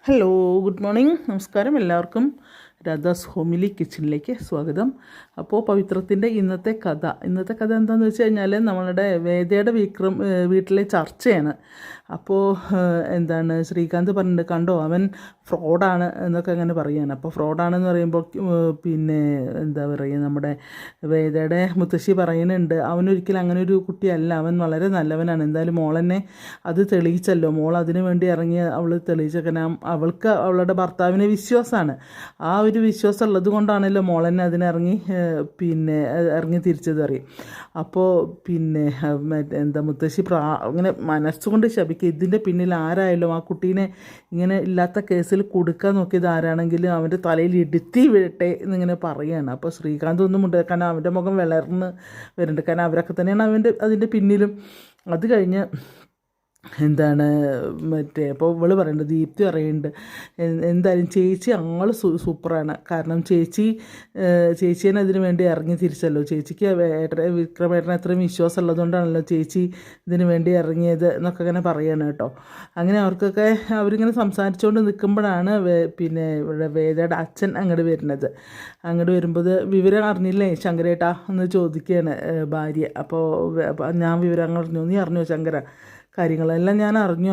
Hello, good morning, നമസ്കാരം. എല്ലാവർക്കും Radhas homely കിച്ചണിലേക്ക് സ്വാഗതം. അപ്പോൾ പവിത്രത്തിൻ്റെ ഇന്നത്തെ കഥ എന്താണെന്ന് വെച്ച് കഴിഞ്ഞാൽ നമ്മളുടെ വേദയുടെ വീട്ടിലെ ചർച്ചയാണ്. അപ്പോൾ ശ്രീകാന്ത് പറഞ്ഞിട്ട് കണ്ടോ അവൻ ഫ്രോഡാണ് എന്നൊക്കെ അങ്ങനെ പറയുകയാണ്. അപ്പോൾ ഫ്രോഡാണെന്ന് പറയുമ്പോൾ പിന്നെ എന്താ പറയുക, നമ്മുടെ വേദയുടെ മുത്തശ്ശി പറയുന്നുണ്ട് അവനൊരിക്കലും അങ്ങനെ ഒരു കുട്ടിയല്ല, അവൻ വളരെ നല്ലവനാണ്. എന്തായാലും മോളെന്നെ അത് തെളിയിച്ചല്ലോ, മോൾ അതിനു വേണ്ടി ഇറങ്ങി അവൾ തെളിയിച്ചൊക്കെ അവൾക്ക് അവളുടെ ഭർത്താവിനെ വിശ്വാസമാണ്. ആ ഒരു വിശ്വാസം ഉള്ളത് കൊണ്ടാണല്ലോ മോളെന്നെ അതിനിറങ്ങി ഇറങ്ങി തിരിച്ചത് അറിയും. അപ്പോൾ മുത്തശ്ശി അങ്ങനെ മനസ്സുകൊണ്ട് ശപിക്കുക, ഇതിൻ്റെ പിന്നിൽ ആരായാലും ആ കുട്ടീനെ ഇങ്ങനെ ഇല്ലാത്ത കേസിൽ കൊടുക്കാൻ നോക്കിയത് ആരാണെങ്കിലും അവൻ്റെ തലയിൽ ഇടുത്തി വീഴട്ടെ എന്നിങ്ങനെ പറയുകയാണ്. അപ്പോൾ ശ്രീകാന്ത് ഒന്നും ഉണ്ട്, കാരണം അവൻ്റെ മുഖം വിളർന്ന് വരുന്നുണ്ട്, കാരണം അവരൊക്കെ തന്നെയാണ് അതിൻ്റെ പിന്നിലും. അത് കഴിഞ്ഞ് അപ്പോൾ ഇവള് പറയുന്നുണ്ട്, ദീപ്തി പറയുന്നുണ്ട്, എന്തായാലും ചേച്ചി ആള് സൂപ്പറാണ്. കാരണം ചേച്ചീനെ അതിന് വേണ്ടി ഇറങ്ങി തിരിച്ചല്ലോ, ചേച്ചിക്ക് വിക്രമേട്ടനെ അത്രയും വിശ്വാസം ഉള്ളതുകൊണ്ടാണല്ലോ ചേച്ചി ഇതിന് വേണ്ടി ഇറങ്ങിയത് എന്നൊക്കെ ഇങ്ങനെ പറയാണ് കേട്ടോ. അങ്ങനെ അവരിങ്ങനെ സംസാരിച്ചുകൊണ്ട് നിൽക്കുമ്പോഴാണ് ഇവിടെ വേദയുടെ അച്ഛൻ അങ്ങോട്ട് വരുമ്പോൾ വിവരം അറിഞ്ഞില്ലേ ശങ്കരേട്ടാ എന്ന് ചോദിക്കുകയാണ് ഭാര്യ. അപ്പോൾ ഞാൻ വിവരം അറിഞ്ഞു, നീ അറിഞ്ഞോ ശങ്കര? കാര്യങ്ങളെല്ലാം ഞാൻ അറിഞ്ഞു.